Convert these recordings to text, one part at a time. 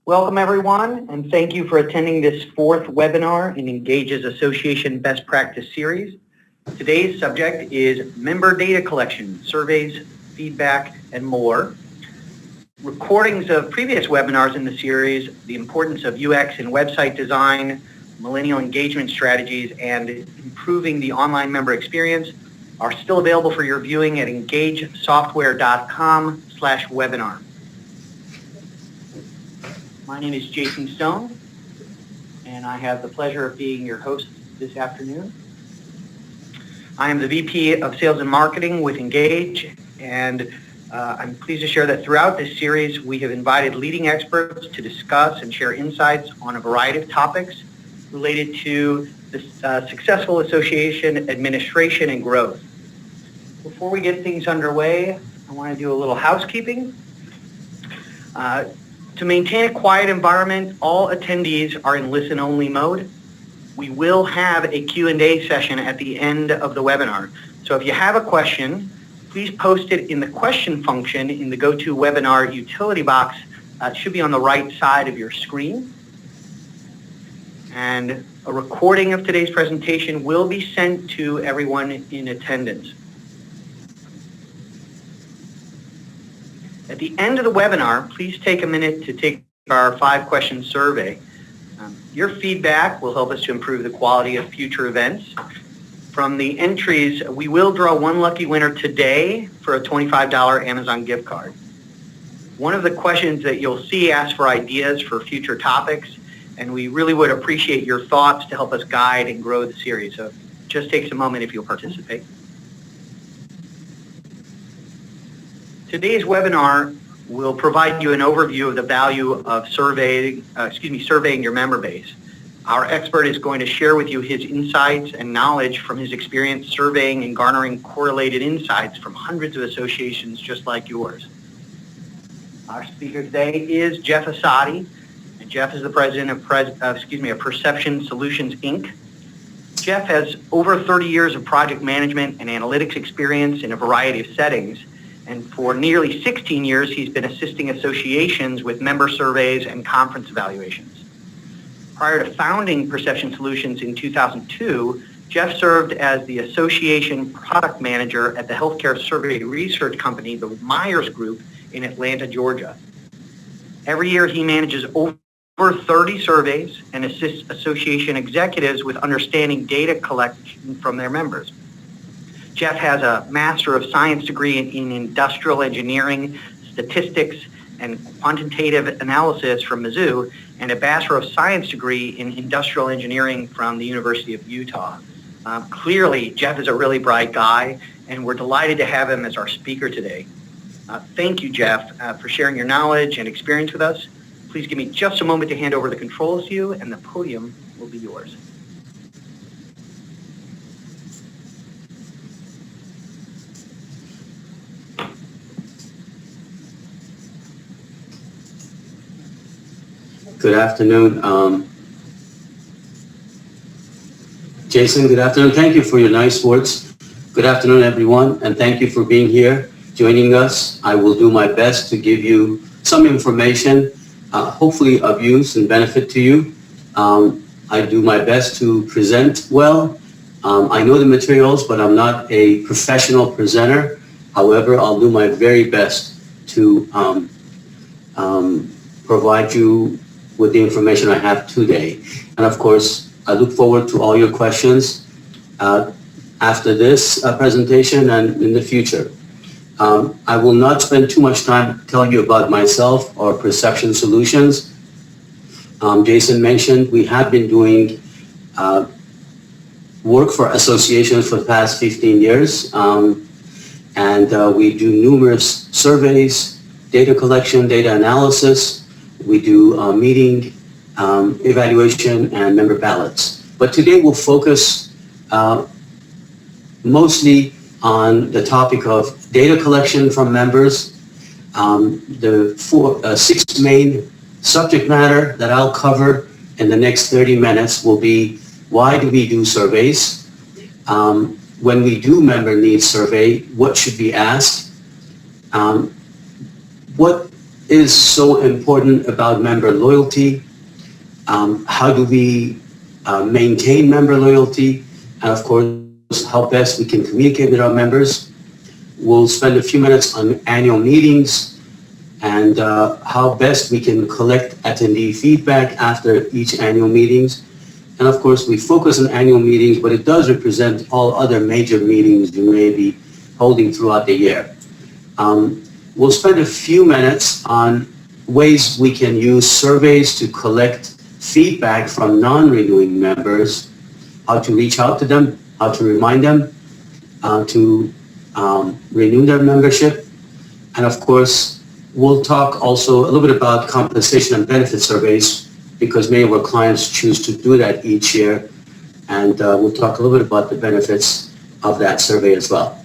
Welcome everyone, and thank you for attending this fourth webinar in Engage's Association Best Practice Series. Today's subject is member data collection, surveys, feedback, and more. Recordings of previous webinars in the series, the importance of UX and website design, millennial engagement strategies, and improving the online member experience are still available for your viewing at engagesoftware.com/webinar. My name is Jason Stone, and I have the pleasure of being your host this afternoon. I am the VP of Sales and Marketing with Engage, and I'm pleased to share that throughout this series, we have invited leading experts to discuss and share insights on a variety of topics related to the successful association, administration, and growth. Before we get things underway, I want to do a little housekeeping. To maintain a quiet environment, all attendees are in listen-only mode. We will have a Q&A session at the end of the webinar. So if you have a question, please post it in the question function in the GoToWebinar utility box. It should be on the right side of your screen. And a recording of today's presentation will be sent to everyone in attendance. At the end of the webinar, please take a minute to take our 5-question survey. Your feedback will help us to improve the quality of future events. From the entries, we will draw one lucky winner today for a $25 Amazon gift card. One of the questions that you'll see asks for ideas for future topics, and we really would appreciate your thoughts to help us guide and grow the series. So just take a moment if you'll participate. Today's webinar will provide you an overview of the value of surveying your member base. Our expert is going to share with you his insights and knowledge from his experience surveying and garnering correlated insights from hundreds of associations just like yours. Our speaker today is Jeff Asadi, and Jeff is the president of Perception Solutions, Inc. Jeff has over 30 years of project management and analytics experience in a variety of settings. And for nearly 16 years, he's been assisting associations with member surveys and conference evaluations. Prior to founding Perception Solutions in 2002, Jeff served as the association product manager at the healthcare survey research company, the Myers Group, in Atlanta, Georgia. Every year, he manages over 30 surveys and assists association executives with understanding data collection from their members. Jeff has a Master of Science degree in Industrial Engineering, Statistics, and Quantitative Analysis from Mizzou, and a Bachelor of Science degree in Industrial Engineering from the University of Utah. Clearly, Jeff is a really bright guy, and we're delighted to have him as our speaker today. Thank you, Jeff, for sharing your knowledge and experience with us. Please give me just a moment to hand over the controls to you, and the podium will be yours. Good afternoon. Jason, good afternoon. Thank you for your nice words. Good afternoon, everyone, and thank you for being here, joining us. I will do my best to give you some information, hopefully of use and benefit to you. I do my best to present well. I know the materials, but I'm not a professional presenter. However, I'll do my very best to provide you with the information I have today. And of course, I look forward to all your questions after this presentation and in the future. I will not spend too much time telling you about myself or Perception Solutions. Jason mentioned we have been doing work for associations for the past 15 years. And we do numerous surveys, data collection, data analysis. We do meeting evaluation and member ballots. But today we'll focus mostly on the topic of data collection from members. The 6 main subject matter that I'll cover in the next 30 minutes will be: why do we do surveys? When we do member needs survey, what should be asked? What is so important about member loyalty? How do we maintain member loyalty? And of course, how best we can communicate with our members. We'll spend a few minutes on annual meetings and how best we can collect attendee feedback after each annual meetings. And of course, we focus on annual meetings, but it does represent all other major meetings you may be holding throughout the year. We'll spend a few minutes on ways we can use surveys to collect feedback from non-renewing members, how to reach out to them, how to remind them to renew their membership. And of course, we'll talk also a little bit about compensation and benefit surveys because many of our clients choose to do that each year. And we'll talk a little bit about the benefits of that survey as well.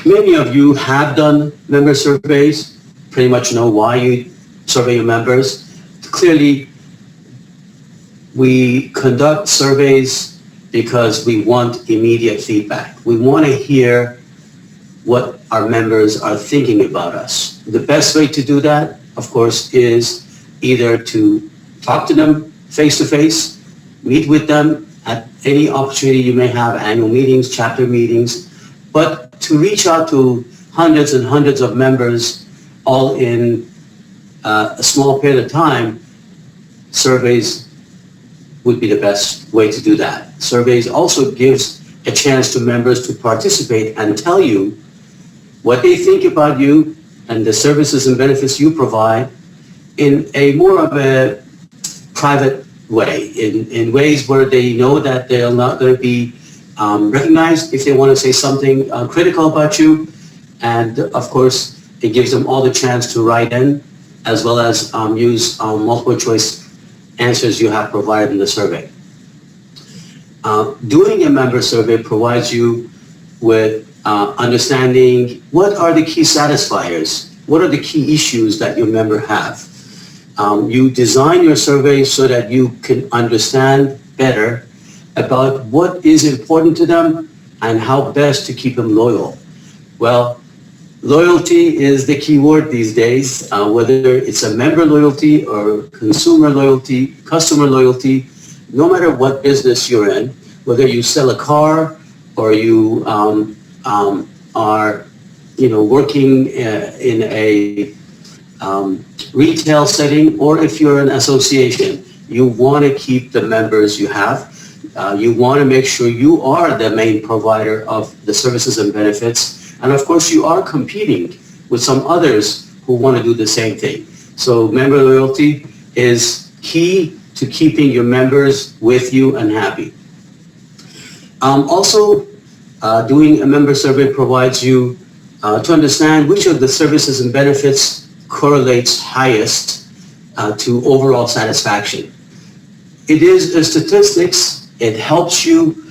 Many of you have done member surveys, pretty much know why you survey your members. Clearly, we conduct surveys because we want immediate feedback. We want to hear what our members are thinking about us. The best way to do that, of course, is either to talk to them face-to-face, meet with them at any opportunity you may have, annual meetings, chapter meetings, but to reach out to hundreds and hundreds of members all in a small period of time, surveys would be the best way to do that. Surveys also gives a chance to members to participate and tell you what they think about you and the services and benefits you provide in a more of a private way, in ways where they know that they're not going to be recognized if they want to say something critical about you. And of course, it gives them all the chance to write in, as well as use multiple choice answers you have provided in the survey. Doing a member survey provides you with understanding what are the key satisfiers, what are the key issues that your member have. You design your survey so that you can understand better about what is important to them and how best to keep them loyal. Well, loyalty is the key word these days, whether it's a member loyalty or consumer loyalty, customer loyalty, no matter what business you're in, whether you sell a car or you are working in a retail setting, or if you're an association, you want to keep the members you have. You want to make sure you are the main provider of the services and benefits. And of course, you are competing with some others who want to do the same thing. So member loyalty is key to keeping your members with you and happy. Also, doing a member survey provides you to understand which of the services and benefits correlates highest to overall satisfaction. It is a statistics. It helps you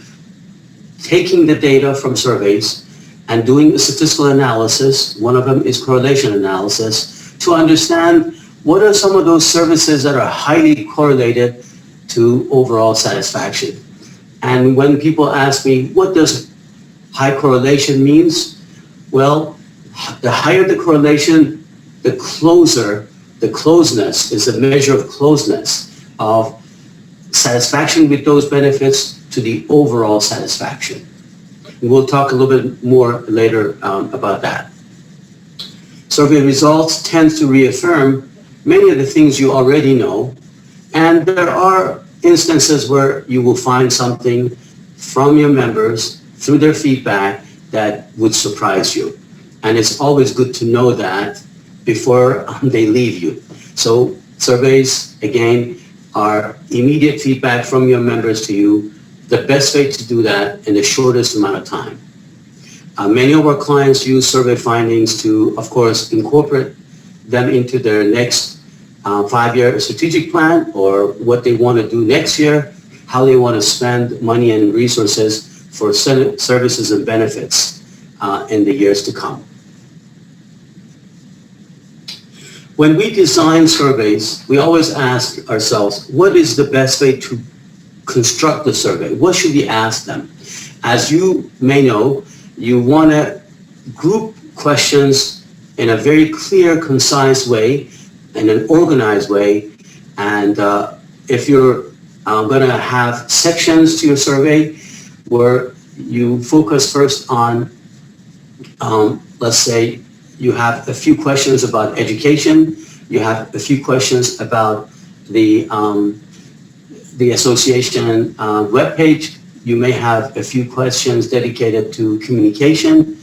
taking the data from surveys and doing a statistical analysis. One of them is correlation analysis to understand what are some of those services that are highly correlated to overall satisfaction. And when people ask me, what does high correlation means? Well, the higher the correlation, the closer, the closeness is a measure of closeness of satisfaction with those benefits to the overall satisfaction. And we'll talk a little bit more later about that. Survey results tend to reaffirm many of the things you already know, and there are instances where you will find something from your members through their feedback that would surprise you. And it's always good to know that before they leave you. So surveys, again, are immediate feedback from your members to you, the best way to do that in the shortest amount of time. Many of our clients use survey findings to, of course, incorporate them into their next 5-year strategic plan or what they want to do next year, how they want to spend money and resources for services and benefits in the years to come. When we design surveys, we always ask ourselves, what is the best way to construct the survey? What should we ask them? As you may know, you want to group questions in a very clear, concise way, in an organized way. And if you're going to have sections to your survey where you focus first on, let's say, you have a few questions about education, you have a few questions about the association webpage, you may have a few questions dedicated to communication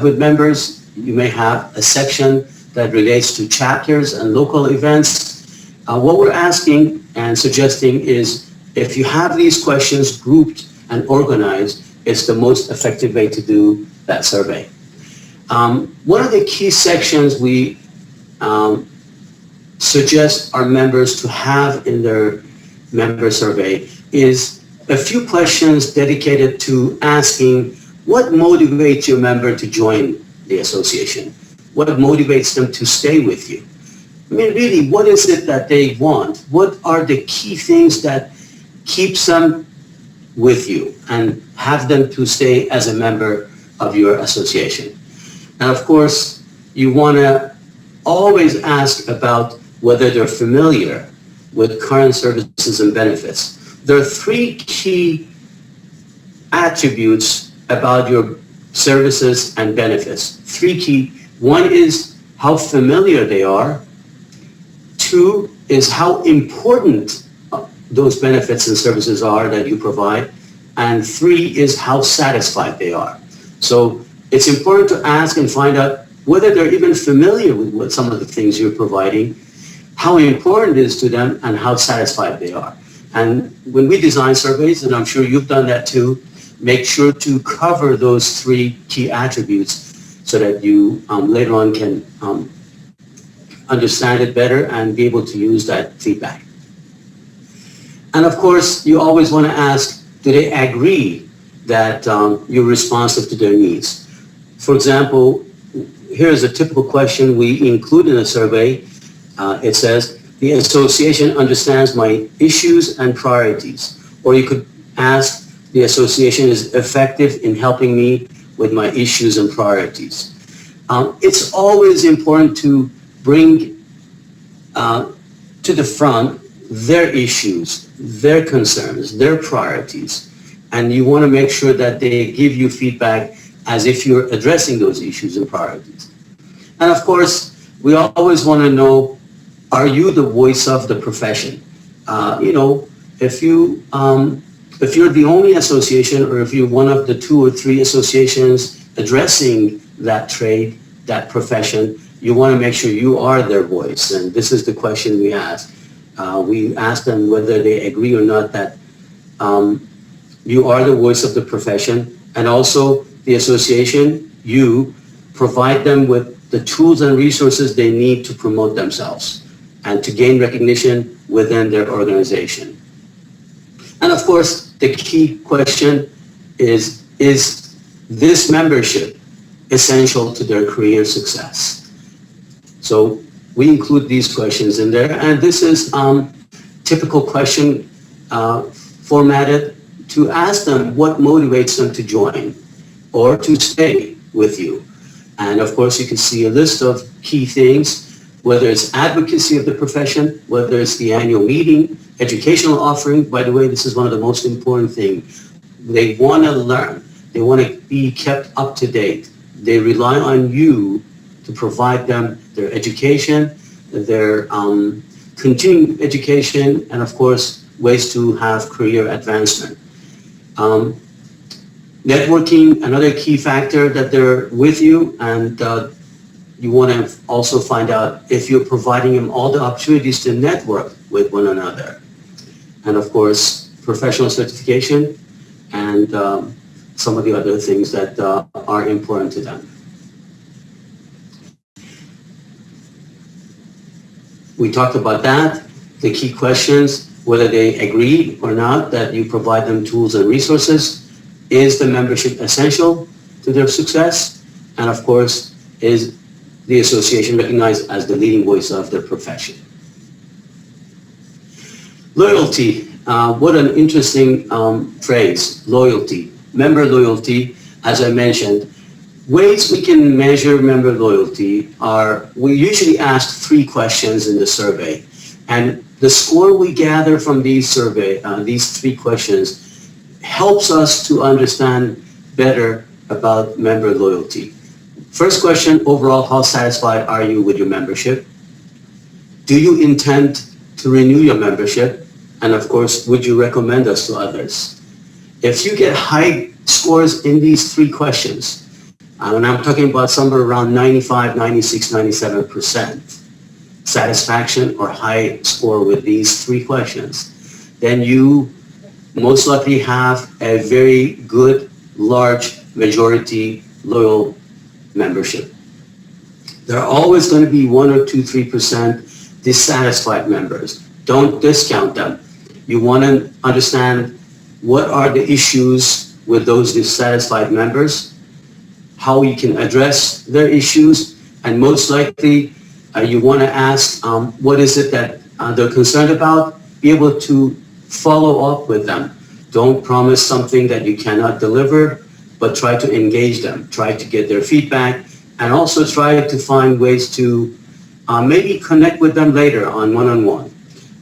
with members, you may have a section that relates to chapters and local events. What we're asking and suggesting is if you have these questions grouped and organized, it's the most effective way to do that survey. One of the key sections we suggest our members to have in their member survey is a few questions dedicated to asking what motivates your member to join the association? What motivates them to stay with you? I mean, really, what is it that they want? What are the key things that keeps them with you and have them to stay as a member of your association? And of course, you want to always ask about whether they're familiar with current services and benefits. There are three key attributes about your services and benefits. Three key. One is how familiar they are. Two is how important those benefits and services are that you provide. And three is how satisfied they are. So it's important to ask and find out whether they're even familiar with what some of the things you're providing, how important it is to them, and how satisfied they are. And when we design surveys, and I'm sure you've done that too, make sure to cover those three key attributes so that you later on can understand it better and be able to use that feedback. And of course, you always want to ask, do they agree that you're responsive to their needs? For example, here's a typical question we include in a survey. It says, the association understands my issues and priorities. Or you could ask, the association is effective in helping me with my issues and priorities. It's always important to bring to the front their issues, their concerns, their priorities. And you want to make sure that they give you feedback as if you're addressing those issues and priorities. And of course, we always want to know, are you the voice of the profession? If you're the only association, or if you're one of the 2 or 3 associations addressing that trade, that profession, you want to make sure you are their voice. And this is the question we ask. We ask them whether they agree or not that you are the voice of the profession, and also the association, you provide them with the tools and resources they need to promote themselves and to gain recognition within their organization. And of course, the key question is this membership essential to their career success? So we include these questions in there, and this is typical question formatted to ask them what motivates them to join or to stay with you. And of course, you can see a list of key things, whether it's advocacy of the profession, whether it's the annual meeting, educational offering. By the way, this is one of the most important things. They want to learn. They want to be kept up to date. They rely on you to provide them their education, their continuing education, and of course, ways to have career advancement. Networking, another key factor that they're with you, and you want to also find out if you're providing them all the opportunities to network with one another. And of course, professional certification and some of the other things that are important to them. We talked about that, the key questions, whether they agree or not that you provide them tools and resources. Is the membership essential to their success? And of course, is the association recognized as the leading voice of their profession? Loyalty, what an interesting phrase, loyalty. Member loyalty, as I mentioned, Ways we can measure member loyalty are, we usually ask 3 questions in the survey. And the score we gather from these 3 questions helps us to understand better about member loyalty. First question, overall, how satisfied are you with your membership? Do you intend to renew your membership? And of course, would you recommend us to others? If you get high scores in these 3 questions, and I'm talking about somewhere around 95, 96, 97% satisfaction or high score with these 3 questions, then you most likely have a very good, large majority loyal membership. There are always going to be 1 or 2, 3% dissatisfied members. Don't discount them. You want to understand what are the issues with those dissatisfied members, how you can address their issues, and most likely you want to ask what is it that they're concerned about, be able to follow up with them. Don't promise something that you cannot deliver, but try to engage them, try to get their feedback, and also try to find ways to maybe connect with them later on one-on-one.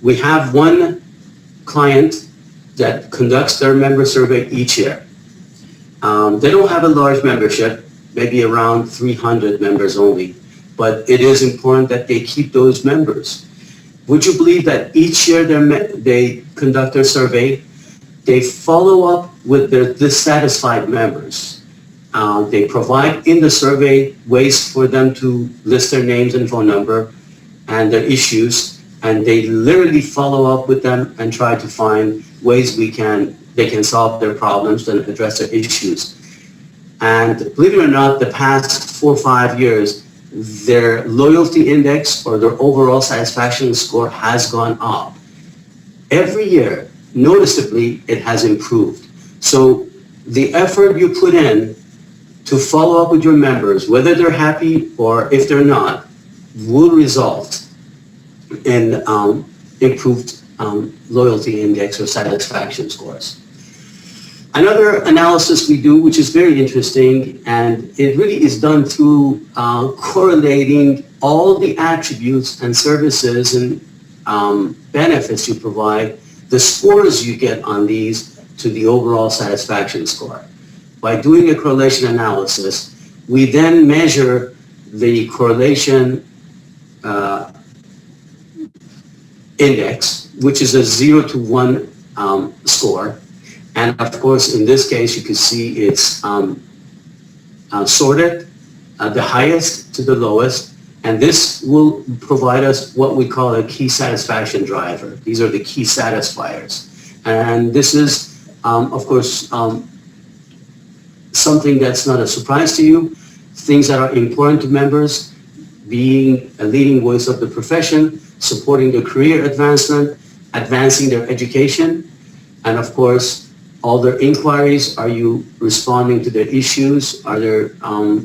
We have one client that conducts their member survey each year. They don't have a large membership, maybe around 300 members only, but it is important that they keep those members. Would you believe that each year they conduct their survey, they follow up with their dissatisfied members. They provide in the survey ways for them to list their names and phone number and their issues, and they literally follow up with them and try to find ways they can solve their problems and address their issues. And believe it or not, the past 4 or 5 years, their loyalty index or their overall satisfaction score has gone up. Every year, noticeably, it has improved. So the effort you put in to follow up with your members, whether they're happy or if they're not, will result in improved loyalty index or satisfaction scores. Another analysis we do, which is very interesting, and it really is done through correlating all the attributes and services and benefits you provide, the scores you get on these to the overall satisfaction score. By doing a correlation analysis, we then measure the correlation index, which is a 0 to 1 score. And of course, in this case, you can see it's sorted the highest to the lowest. And this will provide us what we call a key satisfaction driver. These are the key satisfiers. And this is, of course, something that's not a surprise to you. Things that are important to members, being a leading voice of the profession, supporting their career advancement, advancing their education, and of course, all their inquiries. Are you responding to their issues? Are they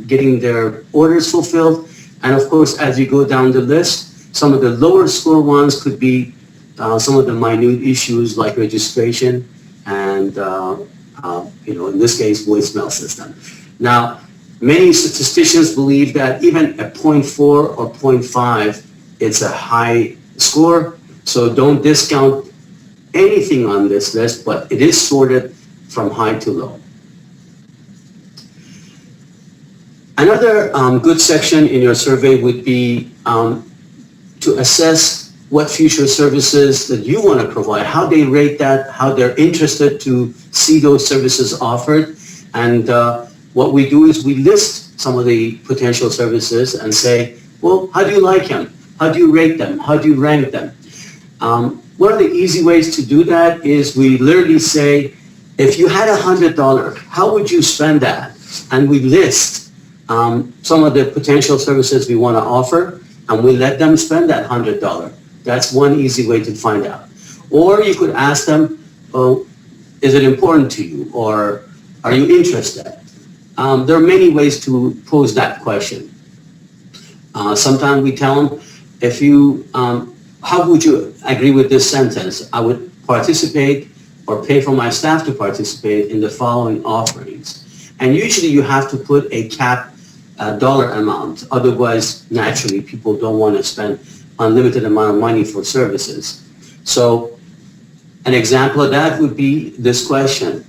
getting their orders fulfilled? And of course, as you go down the list, some of the lower score ones could be some of the minute issues like registration and, in this case, voicemail system. Now, many statisticians believe that even a 0.4 or 0.5, it's a high score. So don't discount anything on this list, but it is sorted from high to low. Another good section in your survey would be to assess what future services that you want to provide, how they rate that, how they're interested to see those services offered. And what we do is we list some of the potential services and say, well, how do you like them? How do you rate them? How do you rank them? One of the easy ways to do that is we literally say, if you had $100, how would you spend that? And we list some of the potential services we want to offer, and we let them spend that $100. That's one easy way to find out. Or you could ask them, oh, is it important to you? Or are you interested? There are many ways to pose that question. Sometimes we tell them, if you, how would you agree with this sentence? I would participate or pay for my staff to participate in the following offerings. And usually you have to put a cap dollar amount. Otherwise, naturally, people don't want to spend unlimited amount of money for services. So an example of that would be this question.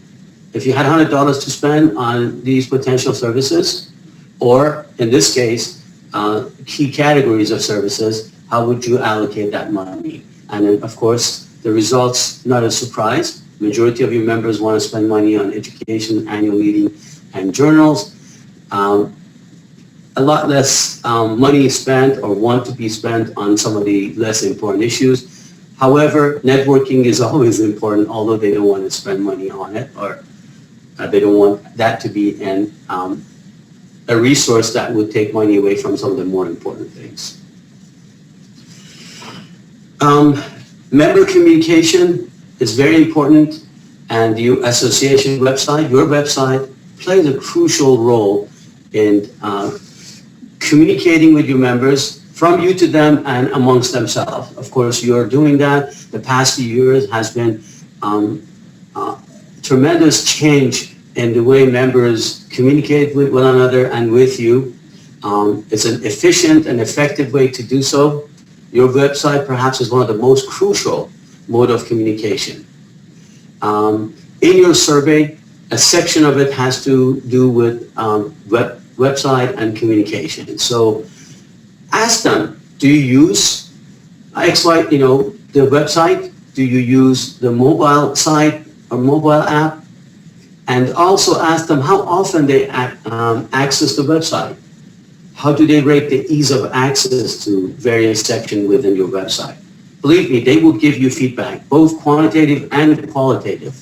If you had $100 to spend on these potential services, or in this case, key categories of services, how would you allocate that money? And then, of course, the results, not a surprise. Majority of your members want to spend money on education, annual meeting, and journals. A lot less money is spent or want to be spent on some of the less important issues. However, networking is always important, although they don't want to spend money on it, or they don't want that to be a resource that would take money away from some of the more important things. Member communication is very important, and the association website, your website, plays a crucial role in communicating with your members, from you to them and amongst themselves. Of course, you're doing that. The past few years has been tremendous change in the way members communicate with one another and with you. It's an efficient and effective way to do so. Your website perhaps is one of the most crucial mode of communication. In your survey, a section of it has to do with website and communication. So ask them, do you use the website? Do you use the mobile site or mobile app? And also ask them how often they access the website. How do they rate the ease of access to various sections within your website? Believe me, they will give you feedback, both quantitative and qualitative.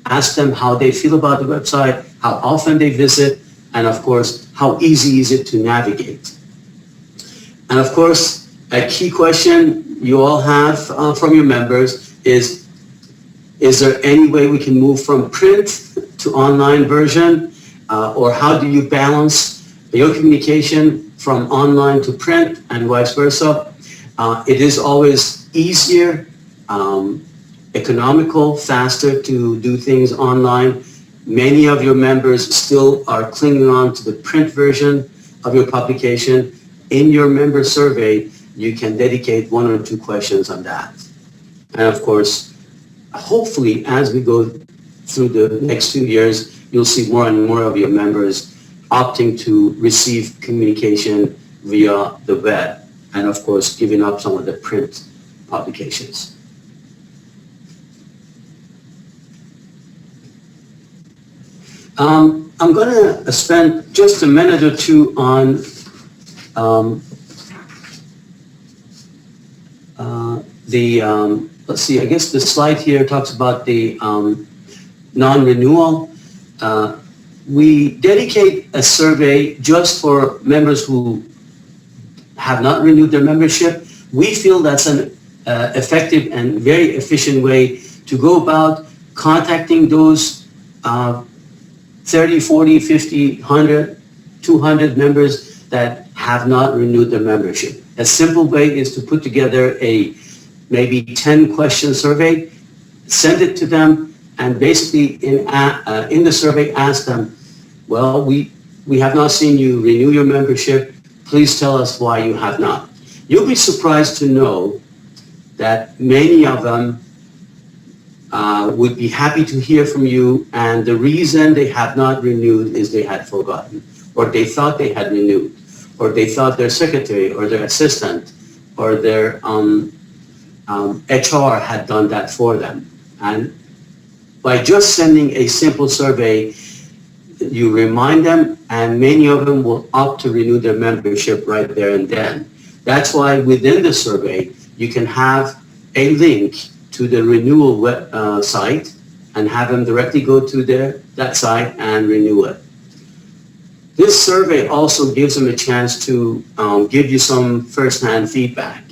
Ask them how they feel about the website, how often they visit, and of course, how easy is it to navigate. And of course, a key question you all have from your members is there any way we can move from print to online version? Or how do you balance your communication from online to print and vice versa? It is always easier, economical, faster to do things online. Many of your members still are clinging on to the print version of your publication. In your member survey, you can dedicate 1 or 2 questions on that. And of course, hopefully, as we go through the next few years, you'll see more and more of your members opting to receive communication via the web, and of course, giving up some of the print publications. I'm going to spend just a minute or two on let's see, I guess the slide here talks about the non-renewal. We dedicate a survey just for members who have not renewed their membership. We feel that's an effective and very efficient way to go about contacting those 30, 40, 50, 100, 200 members that have not renewed their membership. A simple way is to put together a maybe 10 question survey, send it to them, and basically in the survey ask them, well, we have not seen you renew your membership. Please tell us why you have not. You'll be surprised to know that many of them would be happy to hear from you, and the reason they have not renewed is they had forgotten, or they thought they had renewed, or they thought their secretary or their assistant or their HR had done that for them. And by just sending a simple survey, you remind them, and many of them will opt to renew their membership right there and then. That's why within the survey, you can have a link to the renewal web, site, and have them directly go to that site and renew it. This survey also gives them a chance to give you some first-hand feedback.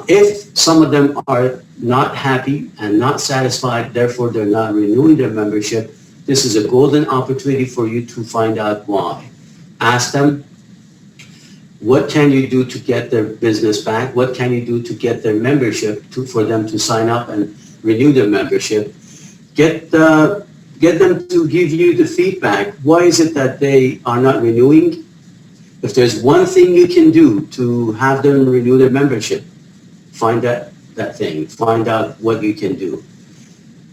If some of them are not happy and not satisfied, therefore they're not renewing their membership, this is a golden opportunity for you to find out why. Ask them, what can you do to get their business back? What can you do to get their membership for them to sign up and renew their membership? Get get them to give you the feedback. Why is it that they are not renewing? If there's one thing you can do to have them renew their membership, find that thing, find out what you can do.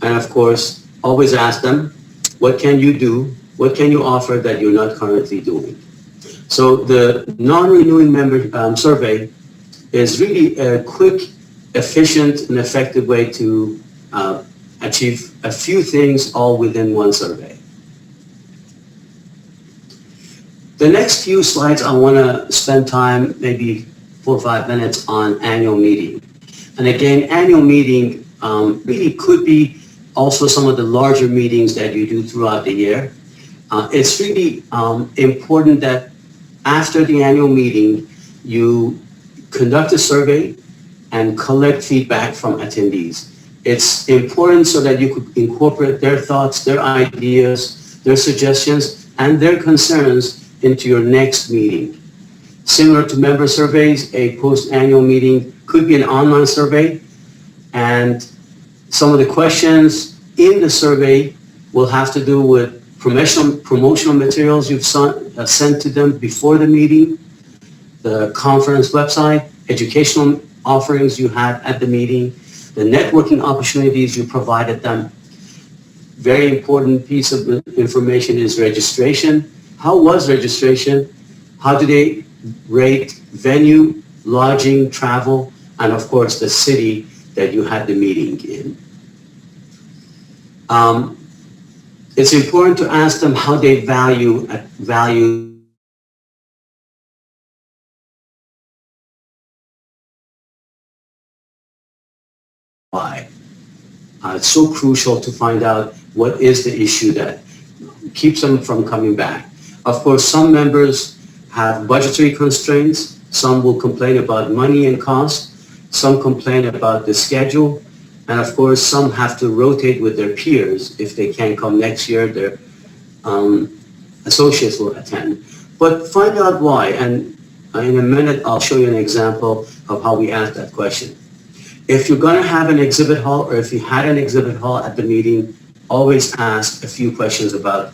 And of course, always ask them, what can you do? What can you offer that you're not currently doing? So the non-renewing member survey is really a quick, efficient, and effective way to achieve a few things all within one survey. The next few slides, I want to spend time, maybe 4 or 5 minutes, on annual meeting. And again, annual meeting really could be also some of the larger meetings that you do throughout the year. It's really important that after the annual meeting, you conduct a survey and collect feedback from attendees. It's important so that you could incorporate their thoughts, their ideas, their suggestions, and their concerns into your next meeting. Similar to member surveys, a post-annual meeting could be an online survey, and some of the questions in the survey will have to do with promotional materials you've sent to them before the meeting, the conference website, educational offerings you had at the meeting, the networking opportunities you provided them. Very important piece of information is registration. How was registration? How do they rate venue, lodging, travel, and of course the city that you had the meeting in? It's important to ask them how they value why. It's so crucial to find out what is the issue that keeps them from coming back. Of course, some members have budgetary constraints. Some will complain about money and cost. Some complain about the schedule. And of course, some have to rotate with their peers. If they can't come next year, their associates will attend. But find out why. And in a minute, I'll show you an example of how we ask that question. If you're going to have an exhibit hall, or if you had an exhibit hall at the meeting, always ask a few questions about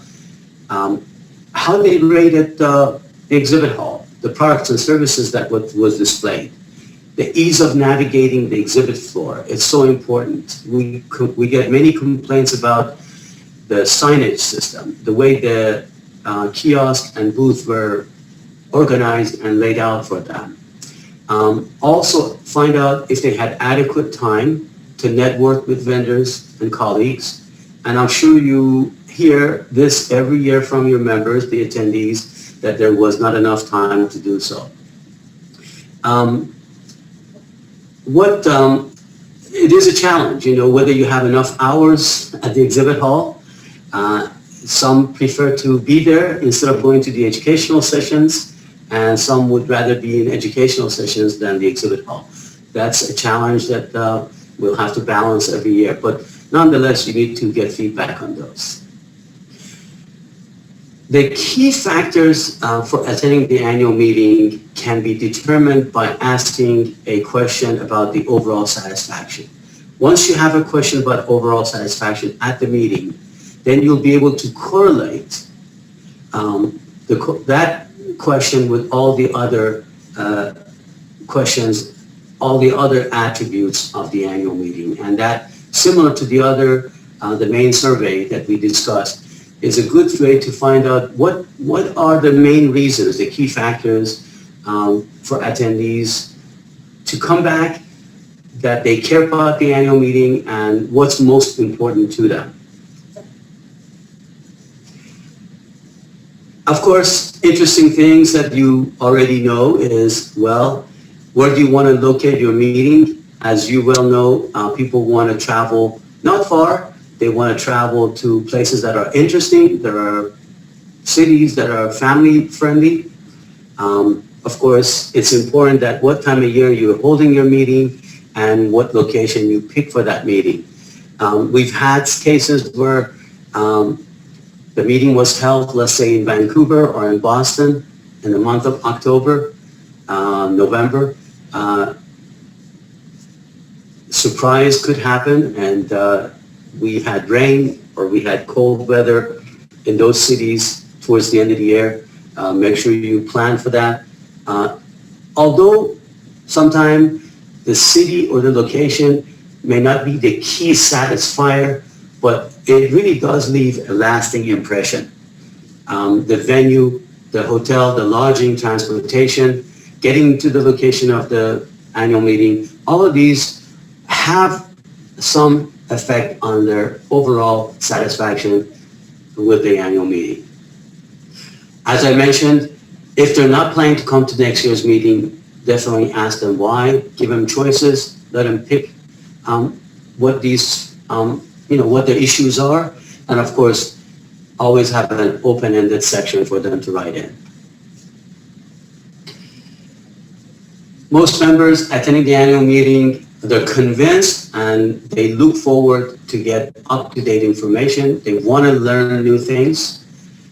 how they rated the exhibit hall, the products and services that was displayed, the ease of navigating the exhibit floor. It's so important. We get many complaints about the signage system, the way the kiosk and booth were organized and laid out for them. Also find out if they had adequate time to network with vendors and colleagues. And I'm sure you hear this every year from your members, the attendees, that there was not enough time to do so. It is a challenge, whether you have enough hours at the exhibit hall. Some prefer to be there instead of going to the educational sessions, and some would rather be in educational sessions than the exhibit hall. That's a challenge that we'll have to balance every year, but nonetheless, you need to get feedback on those. The key factors for attending the annual meeting can be determined by asking a question about the overall satisfaction. Once you have a question about overall satisfaction at the meeting, then you'll be able to correlate that question with all the other questions, all the other attributes of the annual meeting. And that, similar to the main survey that we discussed, is a good way to find out what are the main reasons, the key factors for attendees to come back, that they care about the annual meeting, and what's most important to them. Of course, interesting things that you already know is, well, where do you want to locate your meeting? As you well know, people want to travel not far. They want to travel to places that are interesting. There are cities that are family friendly. Of course, it's important that what time of year you're holding your meeting and what location you pick for that meeting. We've had cases where the meeting was held, let's say, in Vancouver or in Boston in the month of October, November. Surprise could happen, and we had rain or we had cold weather in those cities towards the end of the year. Make sure you plan for that. Although sometimes the city or the location may not be the key satisfier, but it really does leave a lasting impression. The venue, the hotel, the lodging, transportation, getting to the location of the annual meeting, all of these have some effect on their overall satisfaction with the annual meeting. As I mentioned, if they're not planning to come to next year's meeting, definitely ask them why, give them choices, let them pick what these, what their issues are, and of course, always have an open-ended section for them to write in. Most members attending the annual meeting, they're convinced and they look forward to get up-to-date information. They want to learn new things.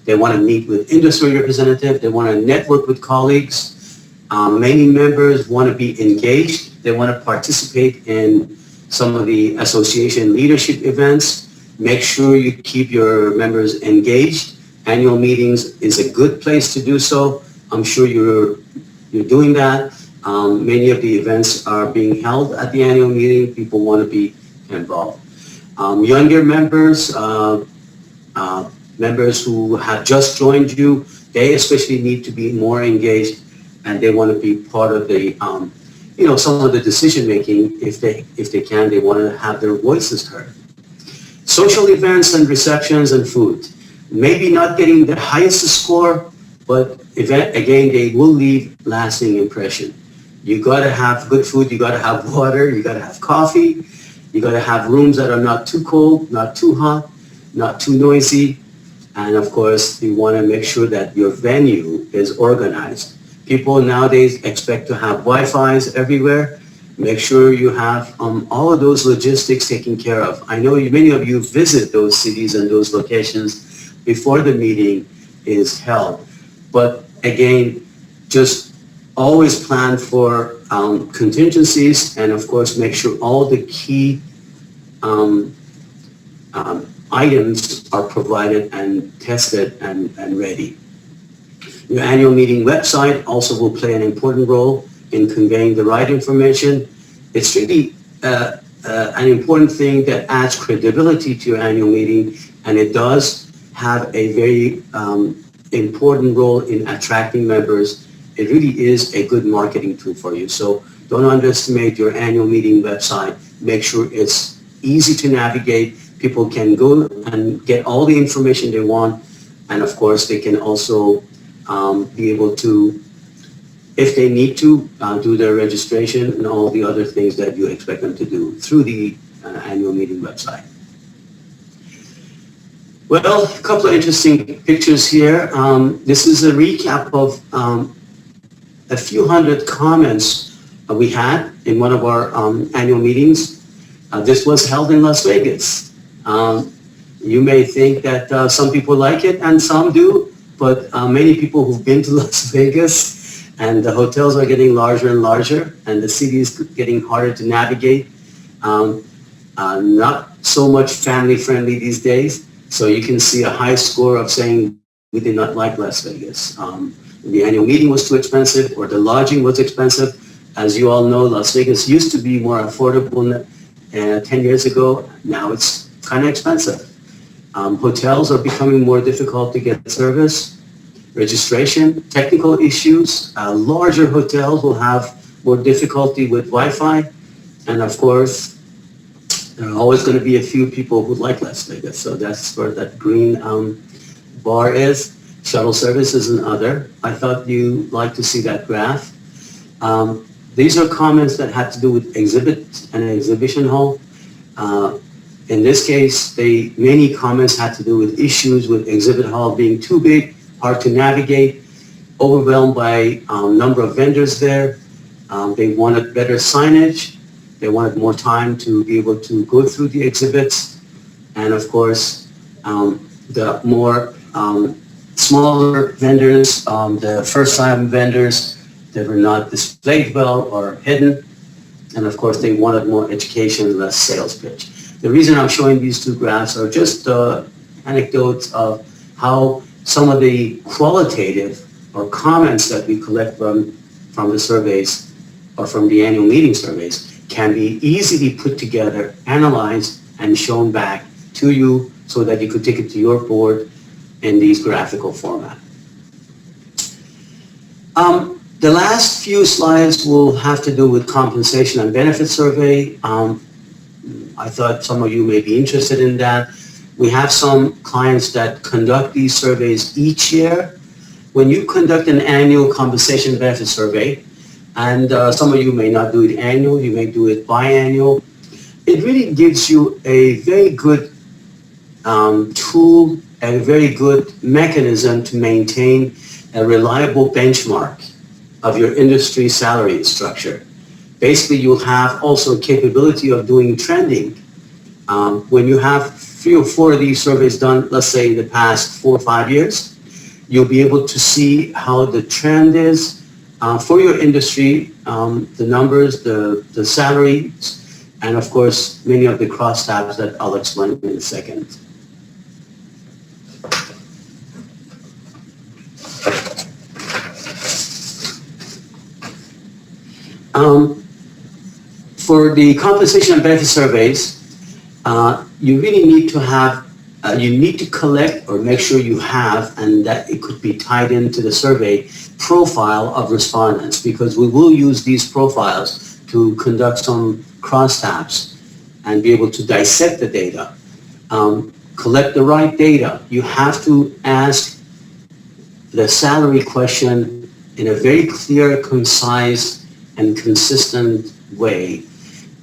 They want to meet with industry representatives. They want to network with colleagues. Many members want to be engaged. They want to participate in some of the association leadership events. Make sure you keep your members engaged. Annual meetings is a good place to do so. I'm sure you're doing that. Many of the events are being held at the annual meeting. People want to be involved. Younger members, members who have just joined you, they especially need to be more engaged, and they want to be part of the, some of the decision making. If they can, they want to have their voices heard. Social events and receptions and food, maybe not getting the highest score, but again, they will leave lasting impression. You got to have good food. You got to have water. You got to have coffee. You got to have rooms that are not too cold, not too hot, not too noisy. And of course, you want to make sure that your venue is organized. People nowadays expect to have Wi-Fi's everywhere. Make sure you have all of those logistics taken care of. I know many of you visit those cities and those locations before the meeting is held. But again, just always plan for contingencies, and of course, make sure all the key items are provided and tested and ready. Your annual meeting website also will play an important role in conveying the right information. It's really an important thing that adds credibility to your annual meeting, and it does have a very important role in attracting members. It really is a good marketing tool for you. So don't underestimate your annual meeting website. Make sure it's easy to navigate. People can go and get all the information they want. And of course, they can also be able to, if they need to, do their registration and all the other things that you expect them to do through the annual meeting website. Well, a couple of interesting pictures here. This is a recap of a few hundred comments we had in one of our annual meetings. This was held in Las Vegas. You may think that some people like it and some do, but many people who've been to Las Vegas, and the hotels are getting larger and larger, and the city is getting harder to navigate. Not so much family friendly these days. So you can see a high score of saying we did not like Las Vegas. The annual meeting was too expensive, or the lodging was expensive. As you all know, Las Vegas used to be more affordable 10 years ago. Now it's kind of expensive. Hotels are becoming more difficult to get service. Registration, technical issues. Larger hotels will have more difficulty with Wi-Fi. And of course, there are always going to be a few people who like Las Vegas. So that's where that green bar is. Shuttle service is another. I thought you'd like to see that graph. These are comments that had to do with exhibit and exhibition hall. In this case, many comments had to do with issues with exhibit hall being too big, hard to navigate, overwhelmed by number of vendors there. They wanted better signage. They wanted more time to be able to go through the exhibits. And of course, the more smaller vendors, the first-time vendors that were not displayed well or hidden. And of course, they wanted more education, less sales pitch. The reason I'm showing these two graphs are just anecdotes of how some of the qualitative or comments that we collect from the surveys or from the annual meeting surveys can be easily put together, analyzed, and shown back to you so that you could take it to your board in these graphical format. The last few slides will have to do with compensation and benefit survey. I thought some of you may be interested in that. We have some clients that conduct these surveys each year. When you conduct an annual compensation benefit survey, and some of you may not do it annual, you may do it biannual, it really gives you a very good tool and a very good mechanism to maintain a reliable benchmark of your industry salary structure. Basically, you have also capability of doing trending. When you have 3 or 4 of these surveys done, let's say in the past 4 or 5 years, you'll be able to see how the trend is for your industry, the numbers, the salaries, and of course, many of the crosstabs that I'll explain in a second. For the compensation and benefit surveys, you really need to have, you need to collect or make sure you have, and that it could be tied into the survey, profile of respondents, because we will use these profiles to conduct some crosstabs and be able to dissect the data. Collect the right data. You have to ask the salary question in a very clear, concise, and consistent way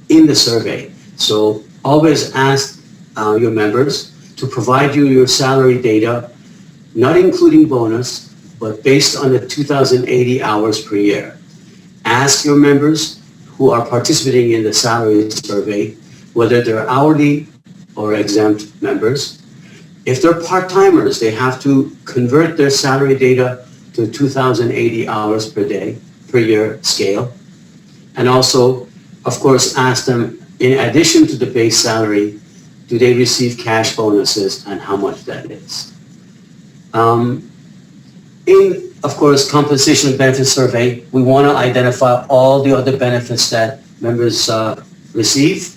in the survey. So always ask your members to provide you your salary data, not including bonus, but based on the 2,080 hours per year. Ask your members who are participating in the salary survey, whether they're hourly or exempt members. If they're part-timers, they have to convert their salary data to 2,080 hours per year scale. And also, of course, ask them, in addition to the base salary, do they receive cash bonuses and how much that is? In, of course, compensation and benefit survey, we want to identify all the other benefits that members receive.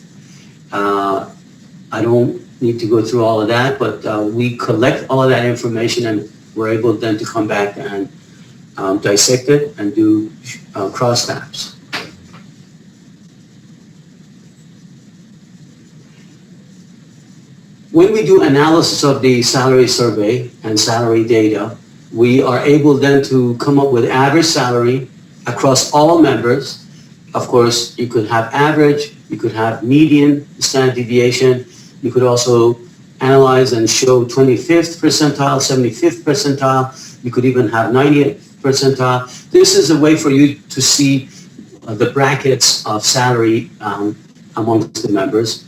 I don't need to go through all of that, but we collect all of that information and we're able then to come back and dissect it and do crosstabs. When we do analysis of the salary survey and salary data, we are able then to come up with average salary across all members. Of course, you could have average, you could have median, standard deviation. You could also analyze and show 25th percentile, 75th percentile. You could even have 90th percentile. This is a way for you to see the brackets of salary amongst the members.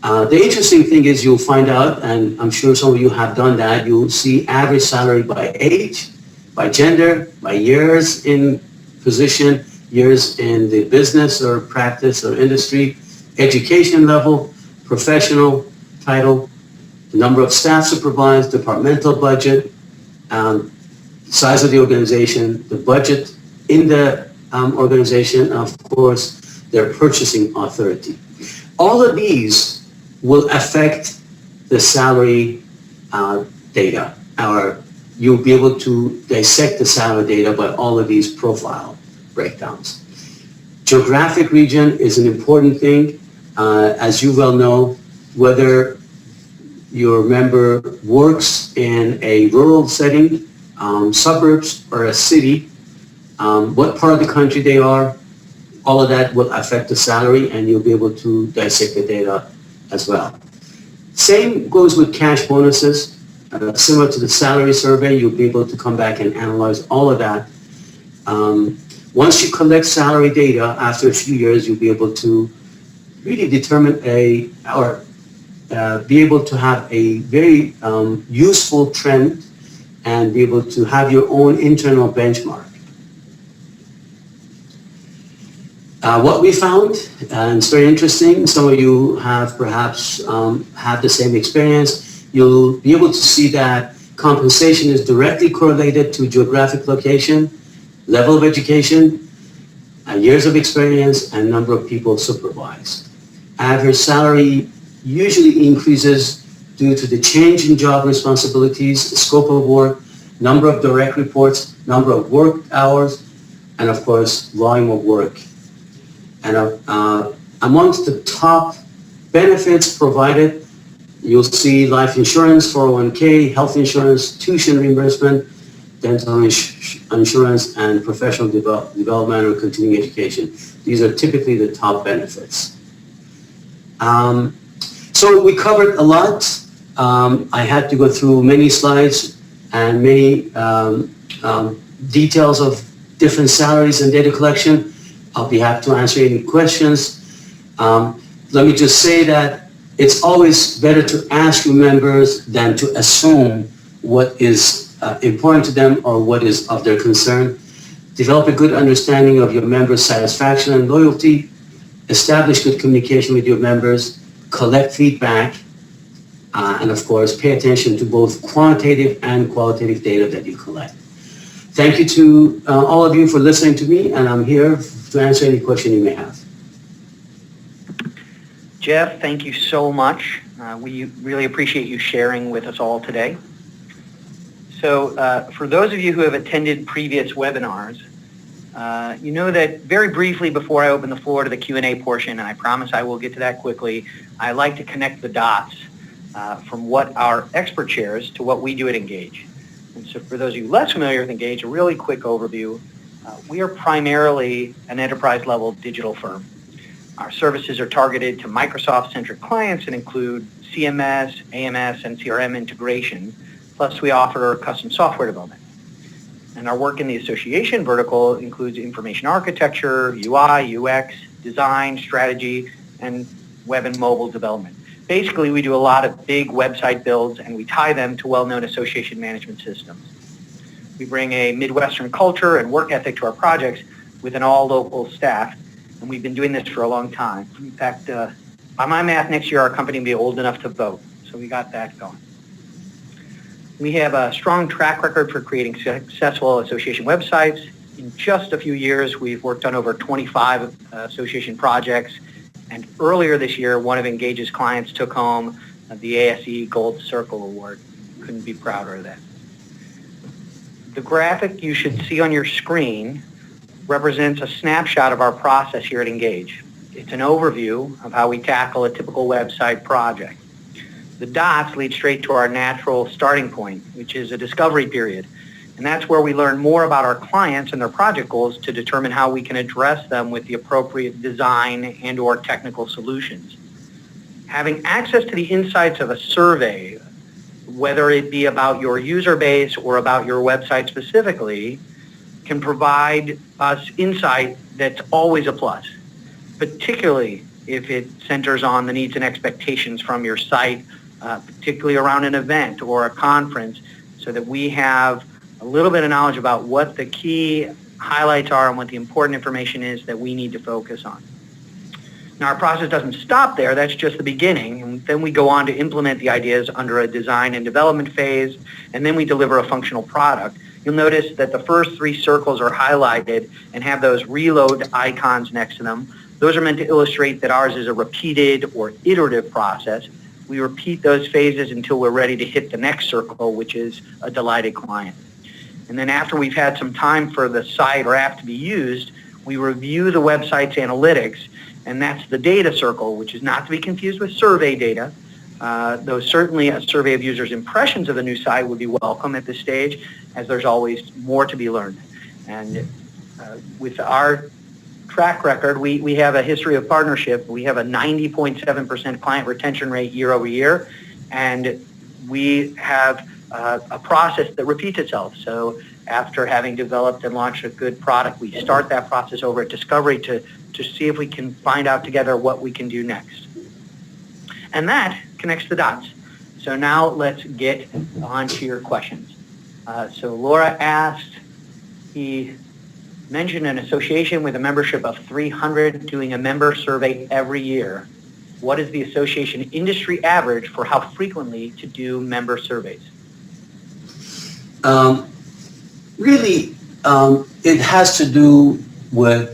The interesting thing is you'll find out, and I'm sure some of you have done that, you'll see average salary by age, by gender, by years in position, years in the business or practice or industry, education level, professional title, the number of staff supervised, departmental budget, size of the organization, the budget in the organization, and of course, their purchasing authority. All of these will affect the salary data, or you'll be able to dissect the salary data by all of these profile breakdowns. Geographic region is an important thing. As you well know, whether your member works in a rural setting, suburbs, or a city, what part of the country they are, all of that will affect the salary, and you'll be able to dissect the data as well. Same goes with cash bonuses. Similar to the salary survey, you'll be able to come back and analyze all of that. Once you collect salary data, after a few years, you'll be able to really determine be able to have a very useful trend and be able to have your own internal benchmark. What we found, and it's very interesting, some of you have perhaps had the same experience, you'll be able to see that compensation is directly correlated to geographic location, level of education, years of experience, and number of people supervised. Average salary usually increases due to the change in job responsibilities, scope of work, number of direct reports, number of work hours, and of course, volume of work. And amongst the top benefits provided, you'll see life insurance, 401k, health insurance, tuition reimbursement, dental insurance, and professional development or continuing education. These are typically the top benefits. So we covered a lot. I had to go through many slides and many details of different salaries and data collection. I'll be happy to answer any questions. Let me just say that it's always better to ask your members than to assume what is important to them or what is of their concern. Develop a good understanding of your members' satisfaction and loyalty. Establish good communication with your members. Collect feedback. And of course, pay attention to both quantitative and qualitative data that you collect. Thank you to all of you for listening to me, and I'm here to answer any question you may have. Jeff, thank you so much. We really appreciate you sharing with us all today. So for those of you who have attended previous webinars, you know that very briefly before I open the floor to the Q&A portion, and I promise I will get to that quickly, I like to connect the dots from what our expert shares to what we do at Engage. And so for those of you less familiar with Engage, a really quick overview. We are primarily an enterprise-level digital firm. Our services are targeted to Microsoft-centric clients and include CMS, AMS, and CRM integration. Plus, we offer custom software development. And our work in the association vertical includes information architecture, UI, UX, design, strategy, and web and mobile development. Basically, we do a lot of big website builds, and we tie them to well-known association management systems. We bring a Midwestern culture and work ethic to our projects with an all-local staff, and we've been doing this for a long time. In fact, by my math, next year our company will be old enough to vote, so we got that going. We have a strong track record for creating successful association websites. In just a few years, we've worked on over 25 association projects. And earlier this year, one of Engage's clients took home the ASE Gold Circle Award. Couldn't be prouder of that. The graphic you should see on your screen represents a snapshot of our process here at Engage. It's an overview of how we tackle a typical website project. The dots lead straight to our natural starting point, which is a discovery period. And that's where we learn more about our clients and their project goals to determine how we can address them with the appropriate design and or technical solutions. Having access to the insights of a survey, whether it be about your user base or about your website specifically, can provide us insight that's always a plus, particularly if it centers on the needs and expectations from your site, particularly around an event or a conference, so that we have a little bit of knowledge about what the key highlights are and what the important information is that we need to focus on. Now, our process doesn't stop there. That's just the beginning. And then we go on to implement the ideas under a design and development phase, and then we deliver a functional product. You'll notice that the first three circles are highlighted and have those reload icons next to them. Those are meant to illustrate that ours is a repeated or iterative process. We repeat those phases until we're ready to hit the next circle, which is a delighted client. And then after we've had some time for the site or app to be used, we review the website's analytics, and that's the data circle, which is not to be confused with survey data, though certainly a survey of users' impressions of the new site would be welcome at this stage, as there's always more to be learned. And with our track record, we have a history of partnership. We have a 90.7% client retention rate year over year, and we have a process that repeats itself. So after having developed and launched a good product, we start that process over at Discovery to see if we can find out together what we can do next. And that connects the dots. So now let's get on to your questions. So Laura asked, he mentioned an association with a membership of 300 doing a member survey every year. What is the association industry average for how frequently to do member surveys? Really, it has to do with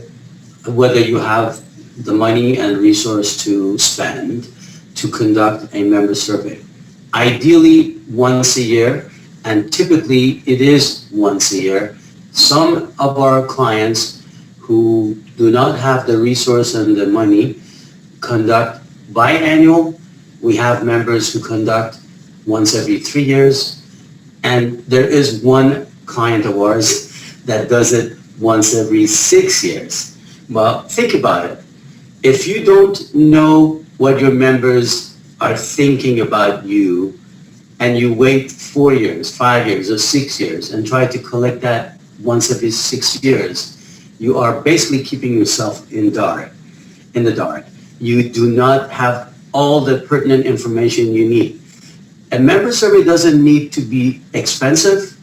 whether you have the money and resource to spend to conduct a member survey. Ideally, once a year, and typically it is once a year. Some of our clients who do not have the resource and the money conduct biannual. We have members who conduct once every 3 years. And there is one client of ours that does it once every 6 years. Well, think about it. If you don't know what your members are thinking about you, and you wait 4 years, 5 years, or 6 years, and try to collect that once every 6 years, you are basically keeping yourself in the dark. You do not have all the pertinent information you need. A member survey doesn't need to be expensive.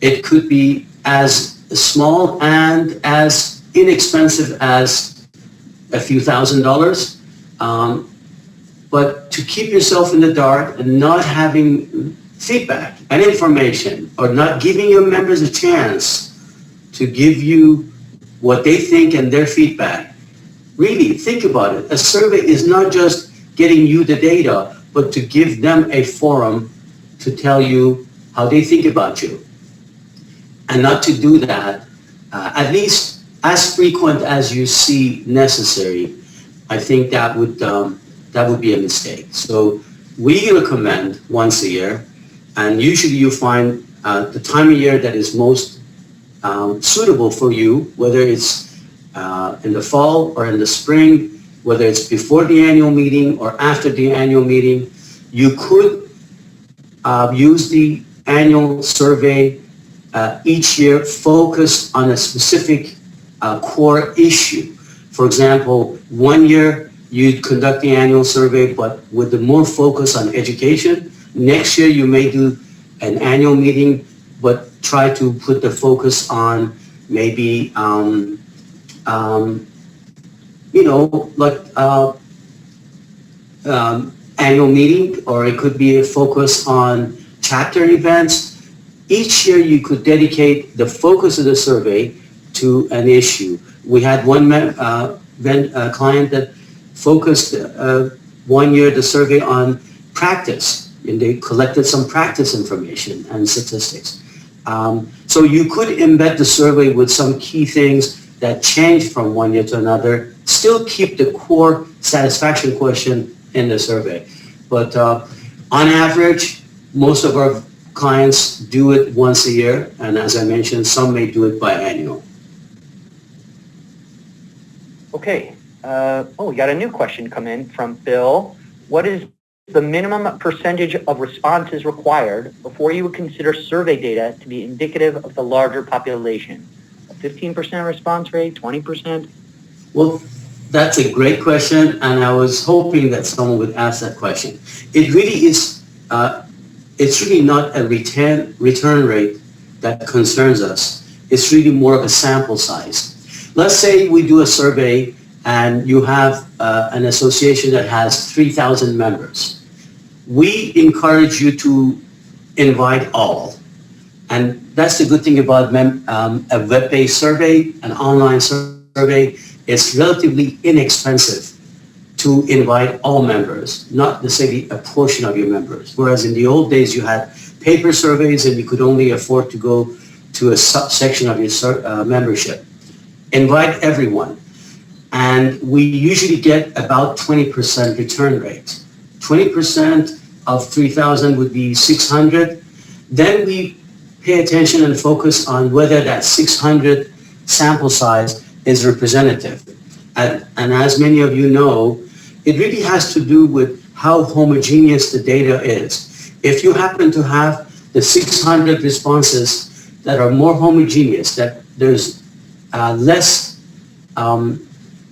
It could be as small and as inexpensive as a few $1,000s. But to keep yourself in the dark and not having feedback and information, or not giving your members a chance to give you what they think and their feedback, really think about it. A survey is not just getting you the data, but to give them a forum to tell you how they think about you. And not to do that, at least as frequent as you see necessary, I think that would be a mistake. So we recommend once a year, and usually you find the time of year that is most suitable for you, whether it's in the fall or in the spring, whether it's before the annual meeting or after the annual meeting. You could use the annual survey each year focused on a specific core issue. For example, 1 year you'd conduct the annual survey, but with the more focus on education. Next year you may do an annual meeting, but try to put the focus on maybe, annual meeting, or it could be a focus on chapter events. Each year you could dedicate the focus of the survey to an issue. We had one client that focused 1 year the survey on practice, and they collected some practice information and statistics. So you could embed the survey with some key things that change from 1 year to another, still keep the core satisfaction question in the survey. But on average, most of our clients do it once a year, and as I mentioned, some may do it biannual. Okay. We got a new question come in from Bill. What is the minimum percentage of responses required before you would consider survey data to be indicative of the larger population? A 15% response rate, 20%? Well, that's a great question, and I was hoping that someone would ask that question. It really is, it's really not a return rate that concerns us. It's really more of a sample size. Let's say we do a survey and you have an association that has 3,000 members. We encourage you to invite all. And that's the good thing about a web-based survey, an online survey. It's relatively inexpensive to invite all members, not necessarily a portion of your members. Whereas in the old days, you had paper surveys and you could only afford to go to a subsection of your membership. Invite everyone. And we usually get about 20% return rate. 20% of 3,000 would be 600. Then we pay attention and focus on whether that 600 sample size is representative. And as many of you know, it really has to do with how homogeneous the data is. If you happen to have the 600 responses that are more homogeneous, that there's less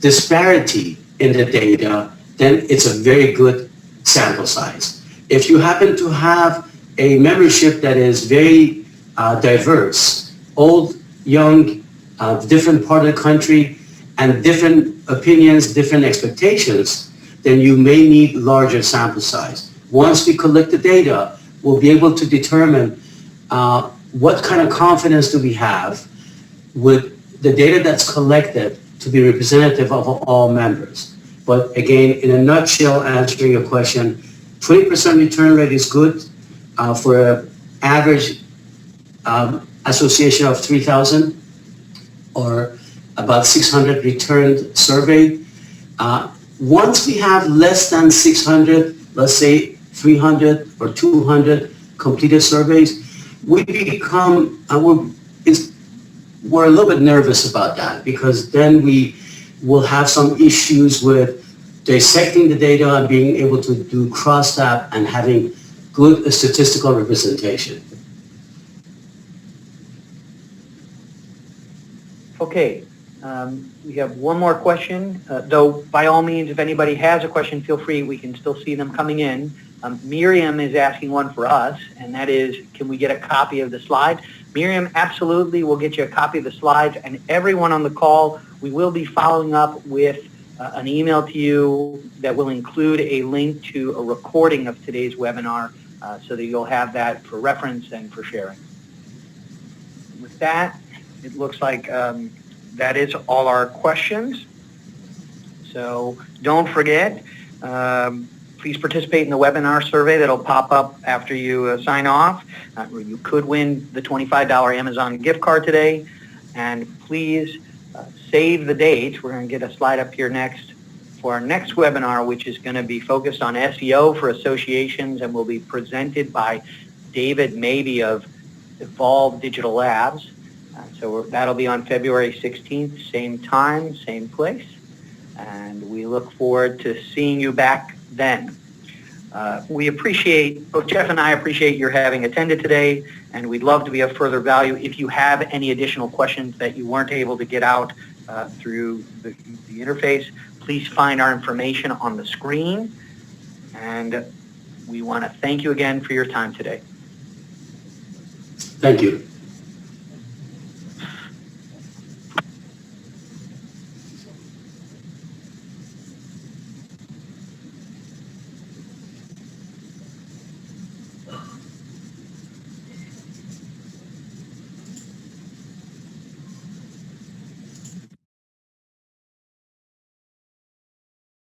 disparity in the data, then it's a very good sample size. If you happen to have a membership that is very diverse, old, young, different part of the country, and different opinions, different expectations, then you may need larger sample size. Once we collect the data, we'll be able to determine what kind of confidence do we have with the data that's collected to be representative of all members. But again, in a nutshell, answering your question, 20% return rate is good for an average association of 3,000 or about 600 returned surveyed. Once we have less than 600, let's say 300 or 200 completed surveys, we become, we're a little bit nervous about that, because then we will have some issues with dissecting the data and being able to do crosstab and having good statistical representation. Okay, we have one more question, though by all means, if anybody has a question, feel free, we can still see them coming in. Miriam is asking one for us, and that is, can we get a copy of the slides? Miriam, absolutely, we'll get you a copy of the slides, and everyone on the call, we will be following up with an email to you that will include a link to a recording of today's webinar, so that you'll have that for reference and for sharing. With that, it looks like that is all our questions. So don't forget, please participate in the webinar survey that'll pop up after you sign off. You could win the $25 Amazon gift card today. And please save the date. We're going to get a slide up here next for our next webinar, which is going to be focused on SEO for associations and will be presented by David Mabey of Evolve Digital Labs. So that'll be on February 16th, same time, same place. And we look forward to seeing you back then. We appreciate, both Jeff and I appreciate your having attended today, and we'd love to be of further value. If you have any additional questions that you weren't able to get out through the interface, please find our information on the screen. And we want to thank you again for your time today. Thank you.